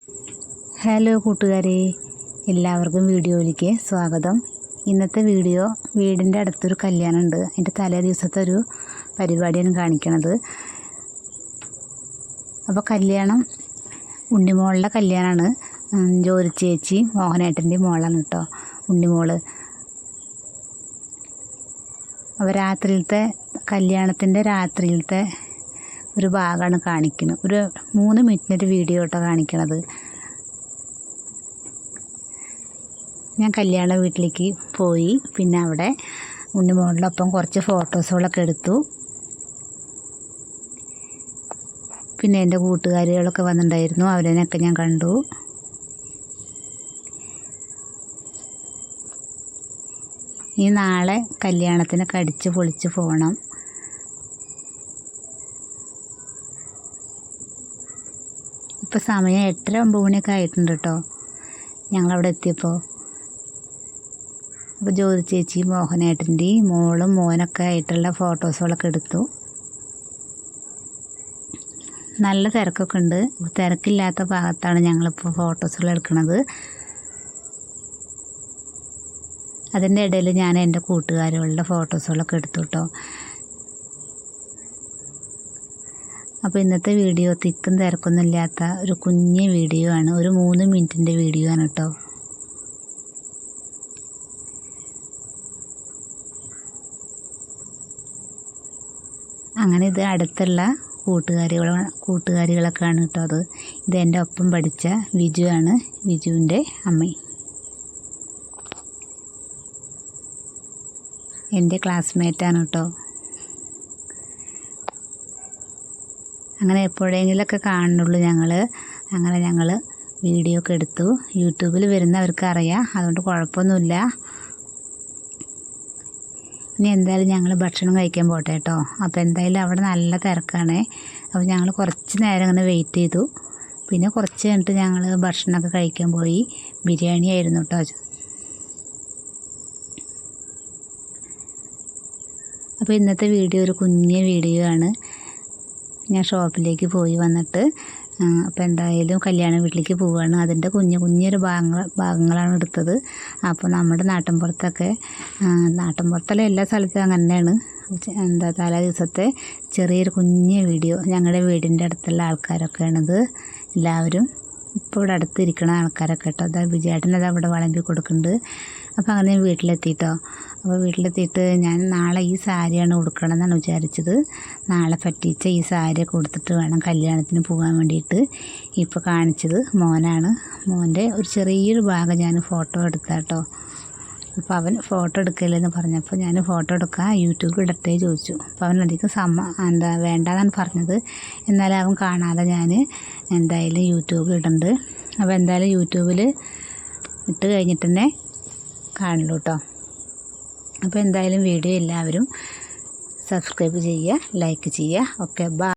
Hello കൂട്ടുകാരെ, എല്ലാവർക്കും വീഡിയോയിലേക്ക് സ്വാഗതം. ഇന്നത്തെ വീഡിയോ വീടിൻ്റെ അടുത്തൊരു കല്യാണമുണ്ട്. അതിൻ്റെ തലേ ദിവസത്തെ ഒരു പരിപാടിയാണ് കാണിക്കണത്. അപ്പോൾ കല്യാണം ഉണ്ണിമോളുടെ കല്യാണമാണ്. ജോലി ചേച്ചി മോഹനേട്ടൻ്റെ മോളാണ് കേട്ടോ ഉണ്ണിമോള്. അപ്പോൾ രാത്രിയിലത്തെ കല്യാണത്തിൻ്റെ രാത്രിയിലത്തെ ഒരു ഭാഗമാണ് കാണിക്കുന്നത്. ഒരു 3 മിനിറ്റിനൊരു വീഡിയോ കേട്ടോ കാണിക്കണത്. ഞാൻ കല്യാണ വീട്ടിലേക്ക് പോയി. പിന്നെ അവിടെ ഉണ്ണിമോളിനൊപ്പം കുറച്ച് ഫോട്ടോസുകളൊക്കെ എടുത്തു. പിന്നെ എൻ്റെ കൂട്ടുകാരികളൊക്കെ വന്നിട്ടുണ്ടായിരുന്നു, അവരെയൊക്കെ ഞാൻ കണ്ടു. ഈ നാളെ കല്യാണത്തിനൊക്കെ അടിച്ച് പൊളിച്ച് പോകണം. ഇപ്പോൾ സമയം 8:30-9 മണിയൊക്കെ ആയിട്ടുണ്ട് കേട്ടോ ഞങ്ങളവിടെ എത്തിയപ്പോൾ. അപ്പോൾ ജ്യോതി ചേച്ചി മോഹനേട്ടൻ്റെ മോളും മോനൊക്കെ ആയിട്ടുള്ള ഫോട്ടോസുകളൊക്കെ എടുത്തു. നല്ല തിരക്കൊക്കെ ഉണ്ട്. തിരക്കില്ലാത്ത ഭാഗത്താണ് ഞങ്ങളിപ്പോൾ ഫോട്ടോസുകൾ എടുക്കുന്നത്. അതിൻ്റെ ഇടയിൽ ഞാൻ എൻ്റെ കൂട്ടുകാരികളുടെ ഫോട്ടോസുകളൊക്കെ എടുത്തു കേട്ടോ. അപ്പോൾ ഇന്നത്തെ വീഡിയോ തിക്കും തിരക്കൊന്നും ഇല്ലാത്ത ഒരു കുഞ്ഞ് വീഡിയോ ആണ്. ഒരു 3 മിനിറ്റിൻ്റെ വീഡിയോ ആണ് കേട്ടോ. അങ്ങനെ ഇത് അടുത്തുള്ള കൂട്ടുകാരികളൊക്കെ ആണ് കേട്ടോ. ഇത് എൻ്റെ ഒപ്പം പഠിച്ച വിജു ആണ്, വിജുവിൻ്റെ അമ്മ, എൻ്റെ ക്ലാസ്മേറ്റാണ് കേട്ടോ. അങ്ങനെ എപ്പോഴെങ്കിലുമൊക്കെ കാണുന്നുള്ളൂ ഞങ്ങൾ. അങ്ങനെ ഞങ്ങൾ വീഡിയോ ഒക്കെ എടുത്തു. യൂട്യൂബിൽ വരുന്നവർക്ക് അറിയാം, അതുകൊണ്ട് കുഴപ്പമൊന്നുമില്ല. ഇനി എന്തായാലും ഞങ്ങൾ ഭക്ഷണം കഴിക്കാൻ പോട്ടെ കേട്ടോ. അപ്പോൾ എന്തായാലും അവിടെ നല്ല തിരക്കാണ്. അപ്പോൾ ഞങ്ങൾ കുറച്ച് നേരം അങ്ങനെ വെയിറ്റ് ചെയ്തു. പിന്നെ കുറച്ച് കഴിഞ്ഞിട്ട് ഞങ്ങൾ ഭക്ഷണമൊക്കെ കഴിക്കാൻ പോയി. ബിരിയാണി ആയിരുന്നു കേട്ടോ. അപ്പോൾ ഇന്നത്തെ വീഡിയോ ഒരു കുഞ്ഞ് വീഡിയോ ആണ്. ഞാൻ ഷോപ്പിലേക്ക് പോയി വന്നിട്ട് അപ്പോൾ എന്തായാലും കല്യാണ വീട്ടിലേക്ക് പോവുകയാണ്. അതിൻ്റെ കുഞ്ഞൊരു ഭാഗങ്ങളാണ് എടുത്തത്. അപ്പോൾ നമ്മുടെ നാട്ടിൻപുറത്തല്ല, എല്ലാ സ്ഥലത്തും അങ്ങനെ തന്നെയാണ്. തലേ ദിവസത്തെ ചെറിയൊരു കുഞ്ഞ് വീഡിയോ. ഞങ്ങളുടെ വീടിൻ്റെ അടുത്തുള്ള ആൾക്കാരൊക്കെയാണിത് എല്ലാവരും. ഇപ്പോൾ ഇവിടെ അടുത്തിരിക്കണ ആൾക്കാരൊക്കെ കേട്ടോ. അതാ വിജയേട്ടനത് അവിടെ വിളമ്പി കൊടുക്കുന്നുണ്ട്. അപ്പോൾ അങ്ങനെ വീട്ടിലെത്തിയിട്ടോ. അപ്പോൾ വീട്ടിലെത്തിയിട്ട് ഞാൻ നാളെ ഈ സാരിയാണ് ഉടുക്കണം എന്നാണ് വിചാരിച്ചത്. നാളെ പറ്റിച്ച ഈ സാരിയൊക്കെ ഉടുത്തിട്ട് വേണം കല്യാണത്തിന് പോകാൻ വേണ്ടിയിട്ട്. ഇപ്പോൾ കാണിച്ചത് മോനാണ്. മോൻ്റെ ഒരു ചെറിയൊരു ഭാഗം ഞാൻ ഫോട്ടോ എടുത്താട്ടോ. അപ്പോൾ അവൻ ഫോട്ടോ എടുക്കില്ലെന്ന് പറഞ്ഞപ്പോൾ ഞാൻ ഫോട്ടോ എടുക്കാം യൂട്യൂബിൽ ഇടട്ടേ ചോദിച്ചു. അപ്പോൾ അവൻ അധികം വേണ്ടാന്നാണ് പറഞ്ഞത്. എന്നാലും അവൻ കാണാതെ ഞാൻ എന്തായാലും യൂട്യൂബിൽ ഇടുന്നുണ്ട്. അപ്പോൾ എന്തായാലും യൂട്യൂബിൽ ഇട്ട് കഴിഞ്ഞിട്ട് തന്നെ കാണുള്ളൂ കേട്ടോ. അപ്പോൾ എന്തായാലും വീഡിയോ എല്ലാവരും സബ്സ്ക്രൈബ് ചെയ്യുക, ലൈക്ക് ചെയ്യുക. Okay, by.